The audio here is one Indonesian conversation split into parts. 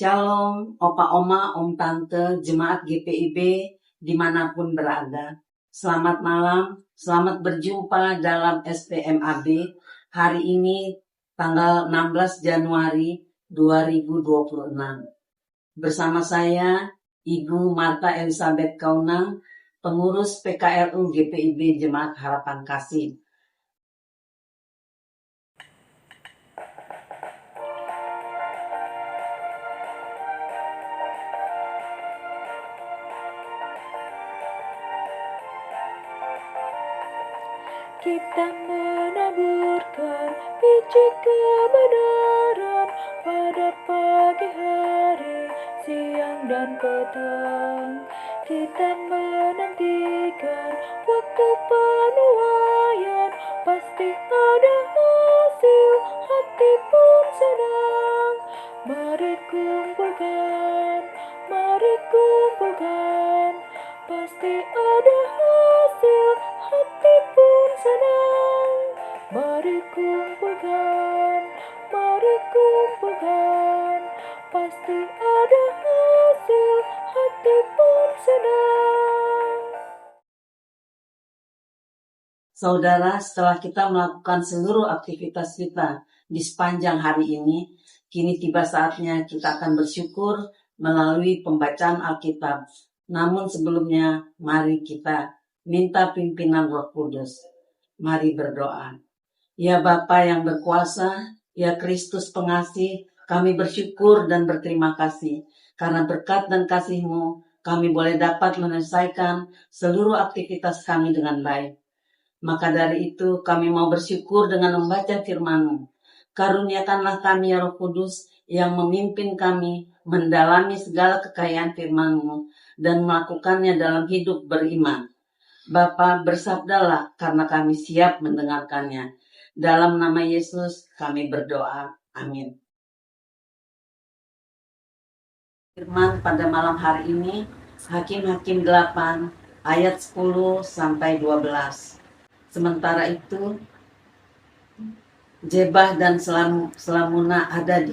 Shalom, Opa Oma, Om Tante, Jemaat GPIB dimanapun berada. Selamat malam, selamat berjumpa dalam SPMAB hari ini tanggal 16 Januari 2026. Bersama saya, Ibu Marta Elizabeth Kaunang, pengurus PKRU GPIB Jemaat Harapan Kasih. Kita menaburkan biji kebenaran pada pagi hari, siang dan petang. Kita menantikan waktu penuaian, pasti ada hasil, hati pun senang. Mari kumpulkan, pasti ada hasil, hati pun senang. Mari kumpulkan, pasti ada hasil, hati pun senang. Saudara, setelah kita melakukan seluruh aktivitas kita di sepanjang hari ini, kini tiba saatnya kita akan bersyukur melalui pembacaan Alkitab. Namun sebelumnya, mari kita minta pimpinan Roh Kudus. Mari berdoa. Ya Bapa yang berkuasa, ya Kristus pengasih, kami bersyukur dan berterima kasih. Karena berkat dan kasih-Mu, kami boleh dapat menyelesaikan seluruh aktivitas kami dengan baik. Maka dari itu kami mau bersyukur dengan membaca firman-Mu. Karuniakanlah kami ya Roh Kudus yang memimpin kami mendalami segala kekayaan firman-Mu dan melakukannya dalam hidup beriman. Bapa, bersabdalah karena kami siap mendengarkannya. Dalam nama Yesus kami berdoa. Amin. Firman pada malam hari ini, Hakim-Hakim 8 ayat 10 sampai 12. Sementara itu, Jebah dan Salamuna ada di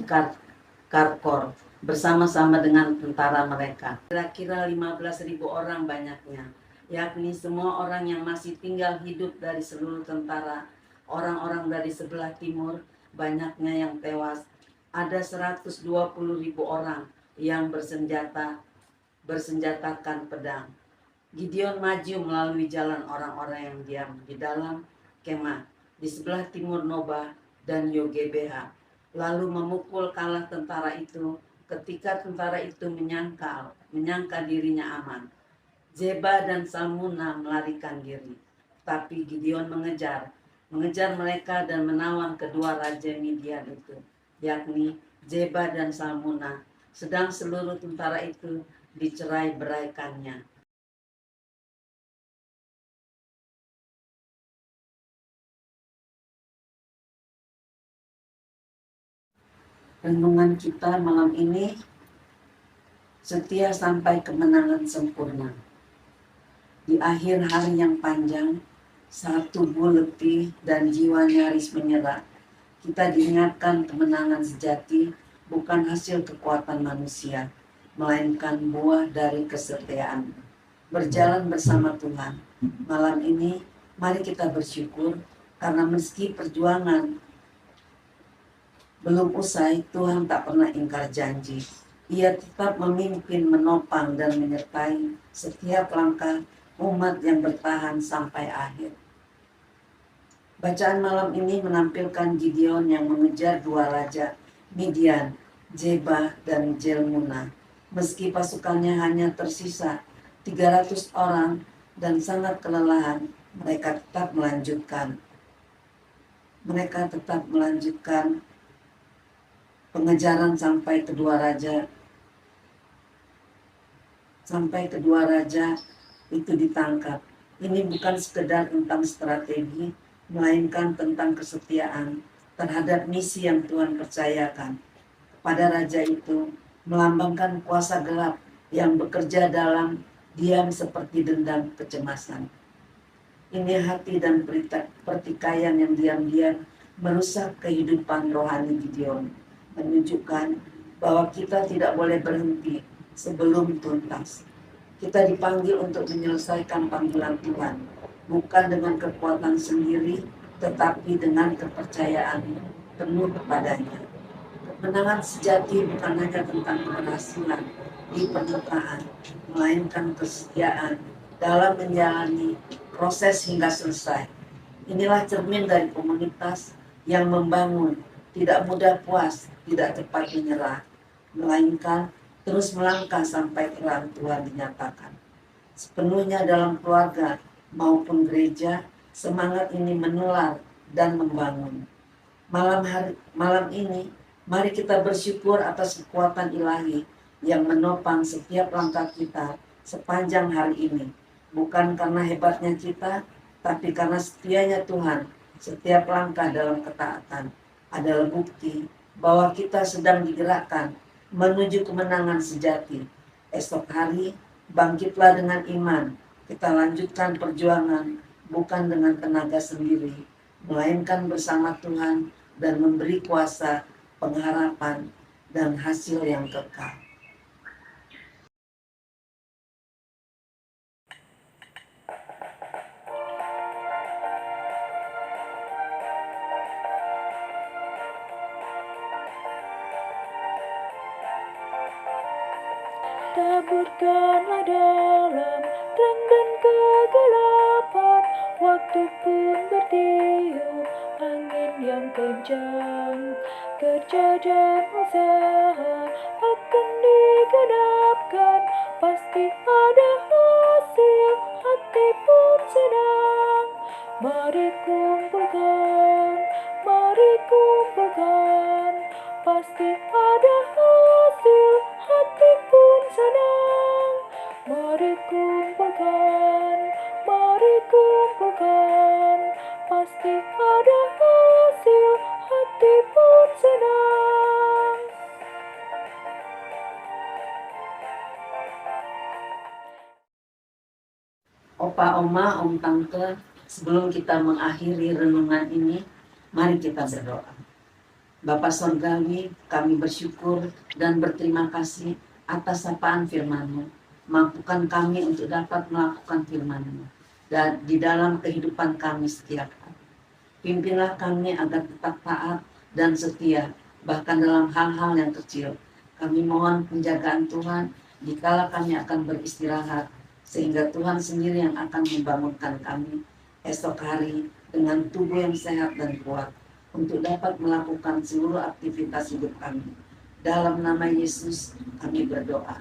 Karkor bersama-sama dengan tentara mereka. Kira-kira 15.000 orang banyaknya, yakni semua orang yang masih tinggal hidup dari seluruh tentara, orang-orang dari sebelah timur, banyaknya yang tewas. Ada 120.000 orang yang bersenjatakan pedang. Gideon maju melalui jalan orang-orang yang diam di dalam kemah di sebelah timur Nobah dan Yogebeha, lalu memukul kalah tentara itu ketika tentara itu menyangka dirinya aman. Zebah dan Salmuna melarikan diri, tapi Gideon mengejar mereka dan menawan kedua raja Midian itu, yakni Zebah dan Salmuna, sedang seluruh tentara itu dicerai-beraikannya. Renungan kita malam ini, setia sampai kemenangan sempurna. Di akhir hari yang panjang, saat tubuh letih dan jiwa nyaris menyerah, kita diingatkan kemenangan sejati bukan hasil kekuatan manusia, melainkan buah dari kesetiaan. Berjalan bersama Tuhan. Malam ini, mari kita bersyukur karena meski perjuangan belum usai, Tuhan tak pernah ingkar janji. Ia tetap memimpin, menopang, dan menyertai setiap langkah umat yang bertahan sampai akhir. Bacaan malam ini menampilkan Gideon yang mengejar dua raja, Midian, Zebah, dan Zalmunna. Meski pasukannya hanya tersisa 300 orang dan sangat kelelahan, mereka tetap melanjutkan pengejaran sampai kedua raja itu ditangkap. Ini bukan sekedar tentang strategi, melainkan tentang kesetiaan terhadap misi yang Tuhan percayakan pada raja itu, melambangkan kuasa gelap yang bekerja dalam diam seperti dendam kecemasan. Ini hati dan pertikaian yang diam-diam merusak kehidupan rohani Gideon, menunjukkan bahwa kita tidak boleh berhenti sebelum tuntas. Kita dipanggil untuk menyelesaikan panggilan Tuhan, bukan dengan kekuatan sendiri, tetapi dengan kepercayaan penuh kepadanya. Kemenangan sejati bukan hanya tentang keberhasilan di permukaan, melainkan kesetiaan dalam menjalani proses hingga selesai. Inilah cermin dari komunitas yang membangun, tidak mudah puas, tidak cepat menyerah, melainkan terus melangkah sampai terang Tuhan dinyatakan. Sepenuhnya dalam keluarga maupun gereja, semangat ini menular dan membangun. Malam ini, mari kita bersyukur atas kekuatan ilahi yang menopang setiap langkah kita sepanjang hari ini. Bukan karena hebatnya kita, tapi karena setianya Tuhan. Setiap langkah dalam ketaatan adalah bukti bahwa kita sedang digerakkan menuju kemenangan sejati. Esok hari, bangkitlah dengan iman. Kita lanjutkan perjuangan bukan dengan tenaga sendiri, melainkan bersama Tuhan dan memberi kuasa, pengharapan, dan hasil yang kekal. Taburkanlah dalam terang dan kegelapan, waktu pun bertiup angin yang kencang. Kerja dan usaha akan digenapkan, pasti ada hasil, hati pun senang. Mari kumpulkan, pasti ada hasil, hati pun senang. Mari kumpulkan, pasti ada hasil, hati pun senang. Opa, Oma, Om, Tante, sebelum kita mengakhiri renungan ini, mari kita berdoa. Bapa Sorgawi, kami bersyukur dan berterima kasih atas sapaan firman-Mu. Mampukan kami untuk dapat melakukan firman-Mu dan di dalam kehidupan kami setiap hari. Pimpinlah kami agar tetap taat dan setia, bahkan dalam hal-hal yang kecil. Kami mohon penjagaan Tuhan dikala kami akan beristirahat, sehingga Tuhan sendiri yang akan membangunkan kami esok hari dengan tubuh yang sehat dan kuat untuk dapat melakukan seluruh aktivitas hidup kami. Dalam nama Yesus kami berdoa.